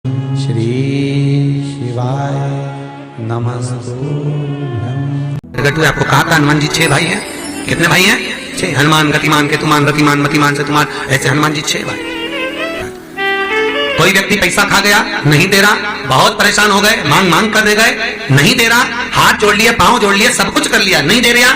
श्री शिवाय नमस्तुभ्यं। गट्टू आपको कहा था हनुमान जी 6 भाई हैं। कितने भाई हैं? 6। हनुमान, गतिमान, केतुमान, रतिमान, मतिमान, सेतुमान, ऐसे हनुमान जी 6 भाई। कोई व्यक्ति पैसा खा गया, नहीं दे रहा, बहुत परेशान हो गए, मांग मांग कर दे गए, नहीं दे रहा, हाथ जोड़ लिए, पांव जोड़ लिए, सब कुछ कर लिया, नहीं दे रहा,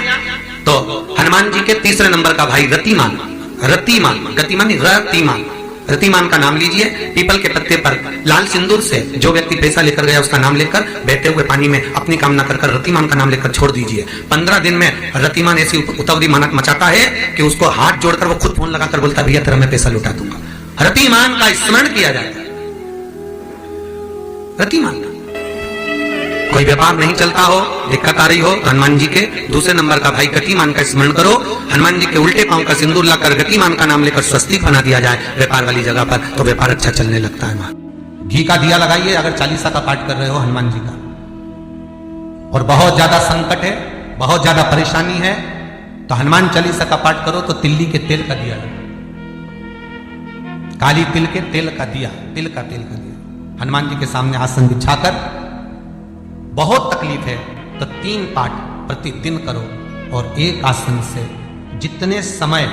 तो हनुमान जी के तीसरे नंबर का भाई रतिमान, रतिमान, गतिमान नहीं, रतिमान, रतिमान का नाम लीजिए। पीपल के पत्ते पर लाल सिंदूर से जो व्यक्ति पैसा लेकर गया उसका नाम लेकर बहते हुए पानी में अपनी कामना कर रतिमान का नाम लेकर छोड़ दीजिए। 15 दिन में रतिमान ऐसी उतावली मचाता है कि उसको हाथ जोड़कर वो खुद फोन लगाकर बोलता है, भैया तेरा मैं पैसा लौटा दूंगा। रतिमान का स्मरण किया जाता है। रतिमान का कोई व्यापार नहीं चलता हो, दिक्कत आ रही हो, हनुमान जी के दूसरे नंबर का भाई गतिमान का स्मरण करो। हनुमान जी के उल्टे पांव का सिंदूर लाकर गतिमान का नाम लेकर स्वस्तिक बना दिया जाए व्यापार वाली जगह पर, तो व्यापार अच्छा चलने लगता है। घी का दिया लगाइए अगर चालीसा का पाठ कर रहे हो हनुमान जी का, और बहुत ज्यादा संकट है, बहुत ज्यादा परेशानी है, तो हनुमान चालीसा का पाठ करो तो तिल्ली के तेल का दिया लगा, काली तिल के तेल का दिया, तिल का तेल का दिया हनुमान जी के सामने आसन बिछाकर, बहुत तकलीफ है तो 3 पाठ प्रतिदिन करो। और एक आसन से जितने समय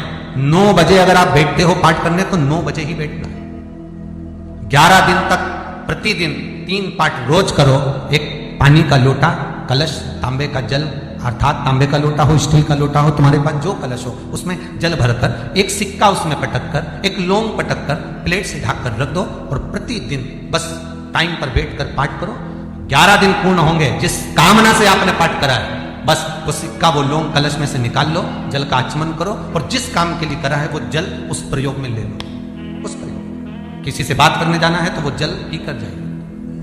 9 बजे अगर आप बैठते हो पाठ करने तो 9 बजे ही बैठना है। 11 दिन तक प्रतिदिन 3 पाठ रोज करो। एक पानी का लोटा, कलश, तांबे का जल अर्थात तांबे का लोटा हो, स्टील का लोटा हो, तुम्हारे पास जो कलश हो उसमें जल भरकर, एक सिक्का उसमें पटक कर, एक लौंग पटक कर प्लेट से ढक कर रख दो और प्रतिदिन बस टाइम पर बैठकर पाठ करो। 11 दिन पूर्ण होंगे, जिस कामना से आपने पाठ करा है बस वो सिक्का, वो लौंग कलश में से निकाल लो, जल का आचमन करो और जिस काम के लिए करा है वो जल उस प्रयोग में ले लो। उस प्रयोग, किसी से बात करने जाना है तो वो जल पी कर जाइए,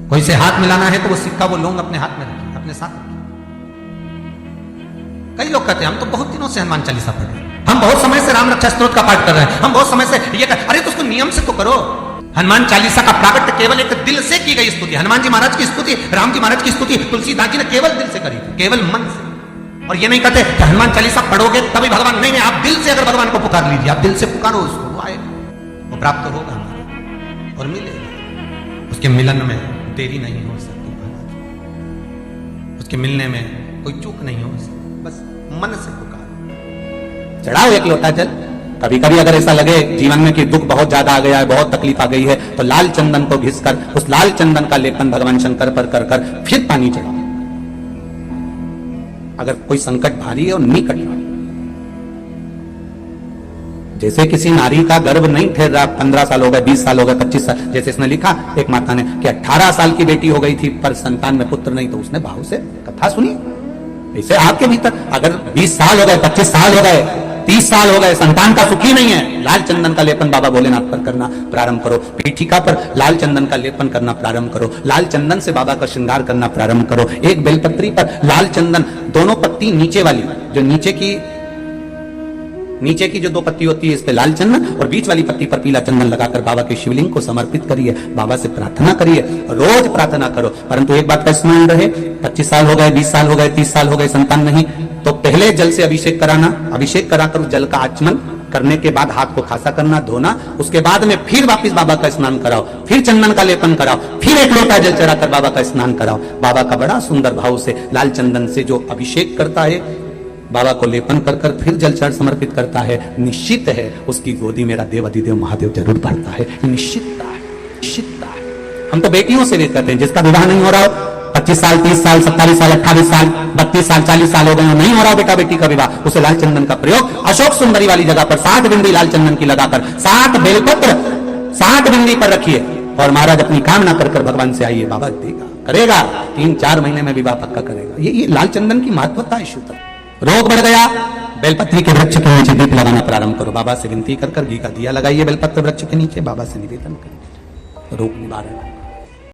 कोई से हाथ मिलाना है तो वो सिक्का, वो लौंग अपने हाथ में रखिए, अपने साथ रखिए। कई लोग कहते हैं हम तो बहुत दिनों से हनुमान चालीसा पढ़ रहे हैं, हम बहुत समय से राम रक्षा स्तोत्र का पाठ कर रहे हैं, हम बहुत समय से ये कर, अरे तो उसको नियम से तो करो। हनुमान चालीसा का प्राकट्य केवल एक दिल से की गई स्तुति, हनुमान जी महाराज की स्तुति, राम जी महाराज की स्तुति तुलसीदास जी ने केवल दिल से करी थी, केवल मन से। और ये नहीं कहते कि हनुमान चालीसा पढ़ोगे तभी भगवान, नहीं नहीं, आप दिल से अगर भगवान को पुकार लीजिए, आप दिल से पुकारो उसको, वो आएगा, वो प्राप्त होगा हमारा और मिलेगा। उसके मिलन में देरी नहीं हो सकती महाराज, उसके मिलने में कोई चूक नहीं हो सकती, बस मन से पुकारो। चढ़ाओ एक लोटा जल। कभी कभी अगर ऐसा लगे जीवन में कि दुख बहुत ज्यादा आ गया है, बहुत तकलीफ आ गई है, तो लाल चंदन को घिसकर उस लाल चंदन का लेपन भगवान शंकर पर कर कर फिर पानी चढ़ाओ। अगर कोई संकट भारी है और निकट भारी, जैसे किसी नारी का गर्भ नहीं ठहर रहा, 15 साल हो गए, 20 साल हो गए, 25 साल, जैसे इसने लिखा एक माता ने कि 18 साल की बेटी हो गई थी पर संतान में पुत्र नहीं, तो उसने भाव से कथा सुनी। ऐसे आपके भीतर अगर 20 साल हो गए, 25 साल हो गए, 30 साल हो गए, संतान का सुखी नहीं है, लाल चंदन का लेपन बाबा भोलेनाथ पर करना प्रारंभ करो, पीठिका पर लाल चंदन का लेपन करना प्रारंभ करो, लाल चंदन से बाबा का श्रृंगार करना प्रारंभ करो। एक बेलपत्री पर लाल चंदन, दोनों पत्ती नीचे वाली, जो नीचे की जो 2 पत्ती होती है इस पे लाल चंदन, और बीच वाली पत्ती पर पीला चंदन लगाकर बाबा के शिवलिंग को समर्पित करिए, बाबा से प्रार्थना करिए, रोज प्रार्थना करो। परंतु एक बात का स्मरण रहे, 25 साल हो गए, 20 साल हो गए, 30 साल हो गए, संतान नहीं, तो पहले जल से अभिषेक कराना, अभिषेक कराकर जल का आचमन करने के बाद हाथ को खासा करना, धोना, उसके बाद में फिर वापिस बाबा का स्नान कराओ, फिर चंदन का लेपन कराओ, फिर एक लोटा जल चढ़ाकर बाबा का स्नान कराओ। बाबा का बड़ा सुंदर भाव से लाल चंदन से जो अभिषेक करता है, बाबा को लेपन कर कर फिर जल चढ़ समर्पित करता है, निश्चित है उसकी गोदी मेरा देव अधिदेव महादेव जरूर भरता है। निश्चितता है, निश्चितता है। हम तो बेटियों से भी कहते हैं, जिसका विवाह नहीं हो रहा हो, 25 साल, 30 साल, 27 साल, 28 साल, 32 साल, 40 साल हो गए, नहीं हो रहा बेटा बेटी का विवाह, उसे लाल चंदन का प्रयोग अशोक सुंदरी वाली जगह पर 60 बिंदी लाल चंदन की लगाकर 60 बेलपत्र 60 बिंदी पर रखिए और महाराज अपनी कामना कर कर भगवान से आइए, बाबा देगा, करेगा, 3-4 महीने में विवाह पक्का करेगा। ये लाल चंदन की महत्वता है। शुद्ध रोग बढ़ गया, बेलपत्री के वृक्ष के नीचे दीप लगाना प्रारंभ करो, बाबा से विनती कर कर घी का दिया लगाइए बेलपत्र वृक्ष के नीचे, बाबा से निवेदन करिए, रोग निवारण।